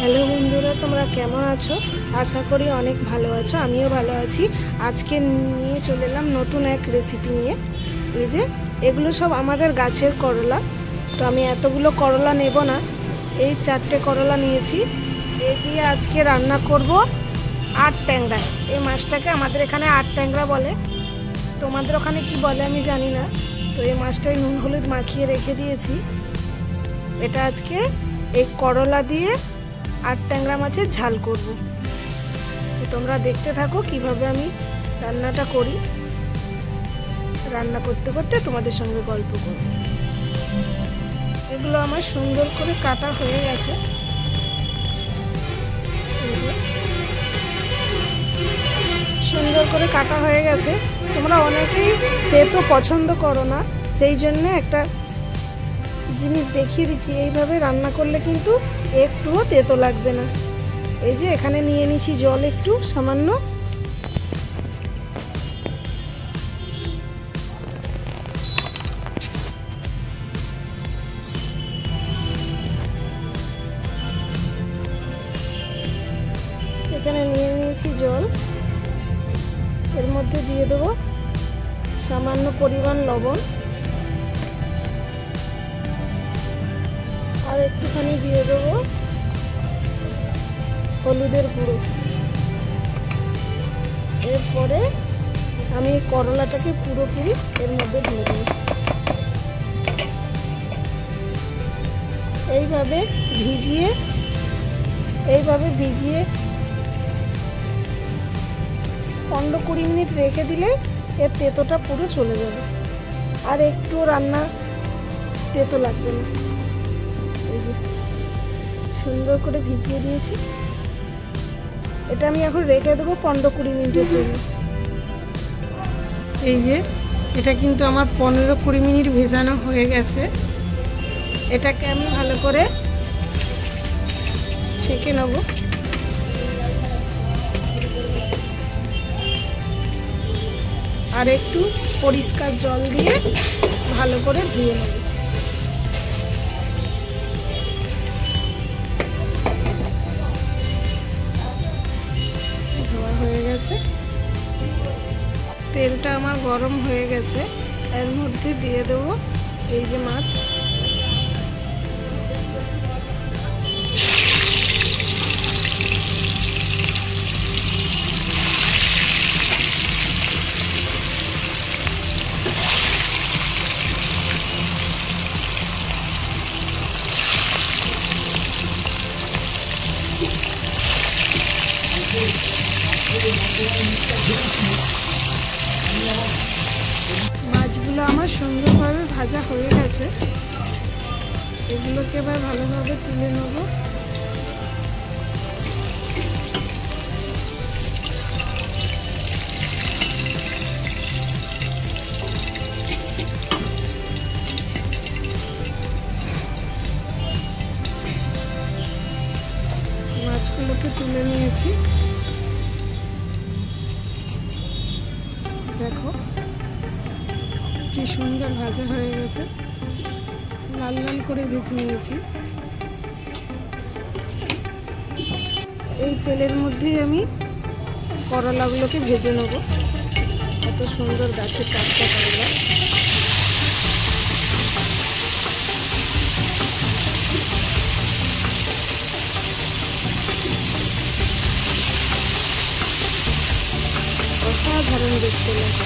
Hello বন্ধুরা, তোমরা কেমন আছো? আশা করি অনেক ভালো আছো। আমিও ভালো আছি। আজকে নিয়ে চলে এলাম নতুন এক রেসিপি নিয়ে। এই যে এগুলো সব আমাদের গাছের করলা। তো আমি এতগুলো করলা নেব না, এই 4টে করলা নিয়েছি। এই দিয়ে আজকে রান্না করব আট ট্যাংরা। এই মাছটাকে আমাদের এখানে আট ট্যাংরা বলে, তোমাদের ওখানে কি বলে আমি জানি না। তো এই মাছটাই নুন হলুদ মাখিয়ে রেখে দিয়েছি। এটা আজকে এই করলা দিয়ে আট ট্যাংরা মাছের ঝাল করব। তো তোমরা দেখতে থাকো কিভাবে আমি রান্নাটা করি। রান্না করতে করতে তোমাদের সঙ্গে গল্প করব। এগুলো আমার সুন্দর করে কাটা হয়ে গেছে। সুন্দর করে কাটা হয়ে গেছে। তোমরা অনেকেই তেতো পছন্দ করো না, সেই জন্য একটা জিনিস দেখিয়ে দিচ্ছি। এইভাবে রান্না করলে কিন্তু একটুও তেতো লাগবে না। এই যে এখানে নিয়ে নিচ্ছি জল একটু সামান্য। এখানে নিয়ে নিয়েছি জল। এর মধ্যে দিয়ে দেবো সামান্য পরিমাণ লবণ, আর একটুখানি দিয়ে দেবো হলুদের গুঁড়ো। এরপরে আমি করলাটাকে পুরোপুরি এর মধ্যে দিয়ে দেবো। এইভাবে ভিজিয়ে 15-20 মিনিট রেখে দিলে এর তেতোটা পুরো চলে যাবে, আর একটু রান্না তেতো লাগবে না। সুন্দর করে ভিজিয়ে দিয়েছি। এটা আমি এখন রেখে দেবো 15-20 মিনিটের জন্য। এই যে এটা কিন্তু আমার 15-20 মিনিট ভেজানো হয়ে গেছে। এটাকে আমি ভালো করে ছেঁকে নেব। আর একটু পরিষ্কার জল দিয়ে ভালো করে ধুয়ে নেব। হয়ে গেছে। তেলটা আমার গরম হয়ে গেছে। এর মধ্যে দিয়ে দেবো এই যে মাছ। মাছগুলো আমার সুন্দরভাবে ভাজা হয়ে গেছে। এগুলোকে এবার ভালোভাবে তুলে নেব। মাছগুলোকে তুলে নিয়েছি। দেখো কি সুন্দর ভাজা হয়ে গেছে। লাল লাল করে ভেজে নিয়েছি। এই তেলের মধ্যেই আমি করলাগুলোকে ভেজে নেব। এত সুন্দর গাছের টাটকা করলা। অসাধারণ দেখতে লাগে।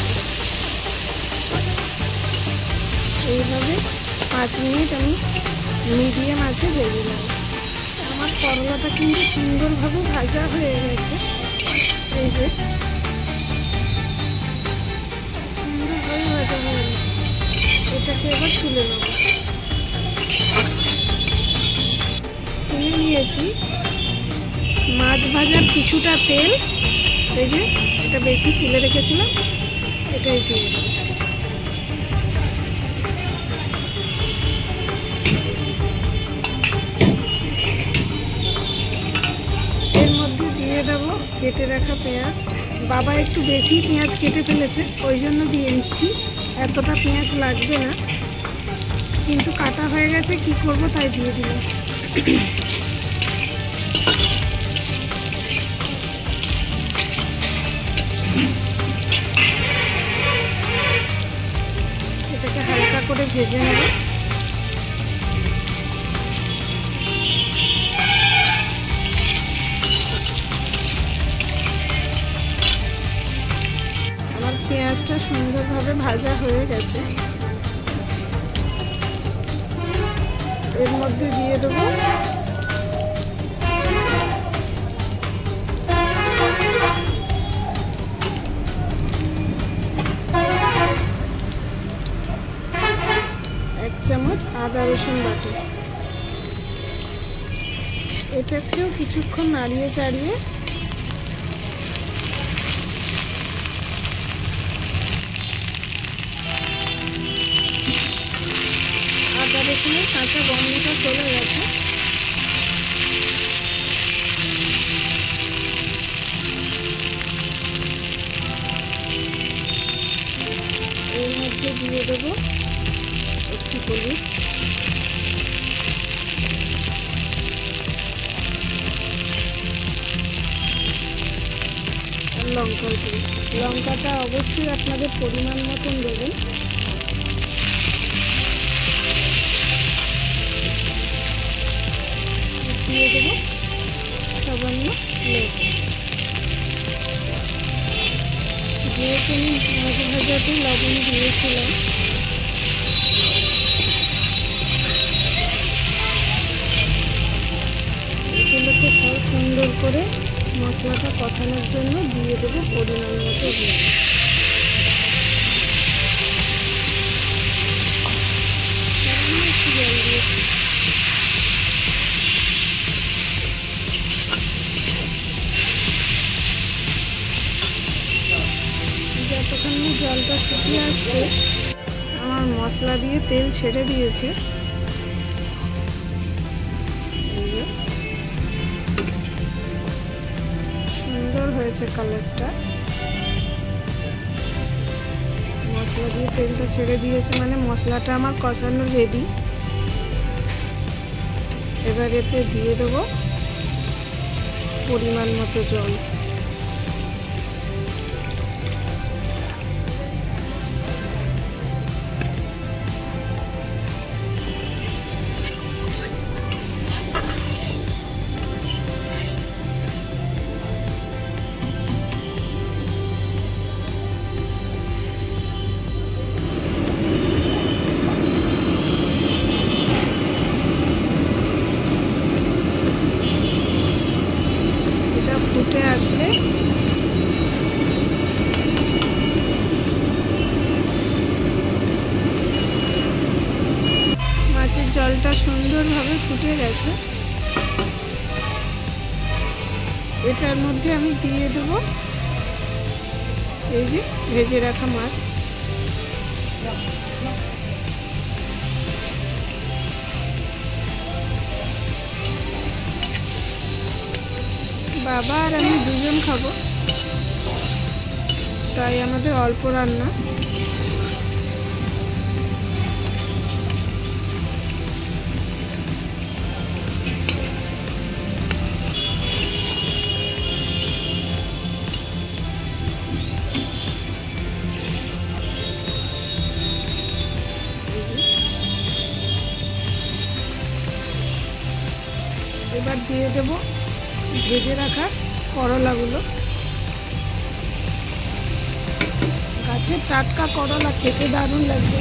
এইভাবে 5 মিনিট আমি মিডিয়াম আঁচে ভেজে নেব। আমার করলাটা কিন্তু সুন্দরভাবে ভাজা হয়ে গেছে। এই যে সুন্দরভাবে ভাজা হয়ে গেছে। এটাকে এবার তুলে নেব। তুলে নিয়েছি। মাছ ভাজার কিছুটা তেল, এই যে এটা বেশি তুলে রেখেছিলাম, এটাই দিয়ে দেবো। এর মধ্যে দিয়ে দেবো কেটে রাখা পেঁয়াজ। বাবা একটু বেশি পেঁয়াজ কেটে ফেলেছে, ওই জন্য দিয়ে দিচ্ছি। এতটা পেঁয়াজ লাগবে না, কিন্তু কাটা হয়ে গেছে, কি করব তাই দিয়ে দিলাম। সুন্দরভাবে ভাজা হয়ে গেছে। এর মধ্যে দিয়ে দেবো এক চামচ আদা রসুন বাটা। এটাকেও কিছুক্ষণ নাড়িয়ে চাড়িয়ে আদা রসুনের কাঁচা গন্ধটা চলে গেছে। এর মধ্যে দিয়ে দেবো একটু হলুদ, লঙ্কার গুঁড়ো। লঙ্কাটা অবশ্যই আপনাদের পরিমাণ মতন দেবেন। দিয়ে দেবো সামান্য লেবু। যেহেতু আমি মাঝে ভাজাতে লবণ দিয়েছিলাম, এগুলোকে সব সুন্দর করে মশলাটা কষানোর জন্য দিয়ে দেবো পরিমাণ মতো জল। একটু জল দিয়েছি। যতক্ষণ জলটা শুকিয়ে আসছে, আমার মশলা দিয়ে তেল ছেড়ে দিয়েছে। সুন্দর হয়েছে কালারটা। মশলা দিয়ে তেলটা ছেড়ে দিয়েছে মানে মশলাটা আমার কষানো রেডি। এবার এতে দিয়ে দেবো পরিমাণ মতো জল। ফুটে আসলে মাছের জলটা সুন্দরভাবে ফুটে গেছে। এটার মধ্যে আমি দিয়ে দেবো এই যে ভেজে রাখা মাছ। বাবা আর আমি দুজন খাবো, তাই আমাদের অল্প রান্না। এবার দিয়ে দেবো ভেজে রাখা করলাগুলো। গাছের টাটকা করলা খেতে দারুণ লাগবে।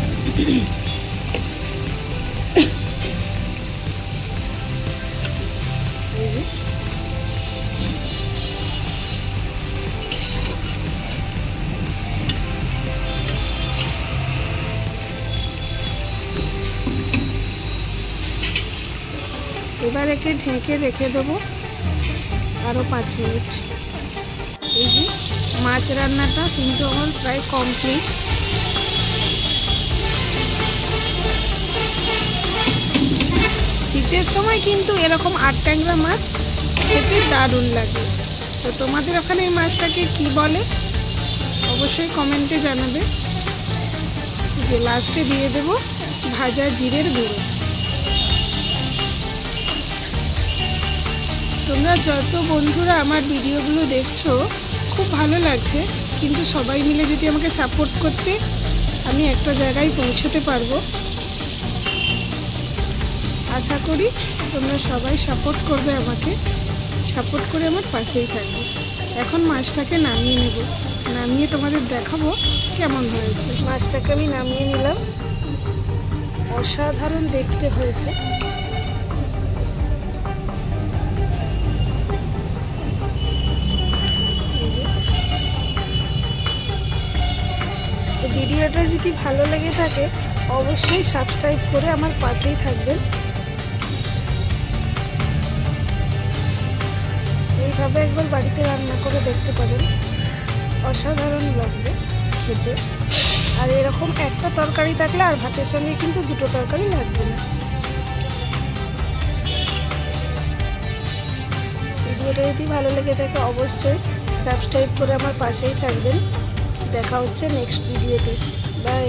এবার একে ঢেকে রেখে দেবো আরও 5 মিনিট। এই যে মাছ রান্নাটা কিন্তু আমার প্রায় কমপ্লিট। শীতের সময় কিন্তু এরকম 8 ট্যাংরা মাছ খেতে দারুণ লাগে। তো তোমাদের ওখানে এই মাছটাকে কি বলে অবশ্যই কমেন্টে জানাবে। যে লাস্টে দিয়ে দেবো ভাজা জিরের গুঁড়ো। তোমরা যত বন্ধুরা আমার ভিডিওগুলো দেখছো খুব ভালো লাগছে, কিন্তু সবাই মিলে যদি আমাকে সাপোর্ট করতে আমি একটা জায়গায় পৌঁছতে পারবো। আশা করি তোমরা সবাই সাপোর্ট করবে আমাকে, সাপোর্ট করে আমার পাশেই থাকবে। এখন মাছটাকে নামিয়ে নেব। নামিয়ে তোমাদের দেখাবো কেমন হয়েছে। মাছটাকে আমি নামিয়ে নিলাম, অসাধারণ দেখতে হয়েছে। ভিডিওটা যদি ভালো লেগে থাকে অবশ্যই সাবস্ক্রাইব করে আমার পাশেই থাকবেন। এইভাবে একবার বাড়িতে রান্না করে দেখতে পারেন, অসাধারণ লাগবে খেতে। আর এরকম একটা তরকারি থাকলে আর ভাতের সঙ্গে কিন্তু দুটো তরকারি লাগবে না। ভিডিওটা যদি ভালো লেগে থাকে অবশ্যই সাবস্ক্রাইব করে আমার পাশেই থাকবেন। দেখা হচ্ছে নেক্সট ভিডিওতে। বাই।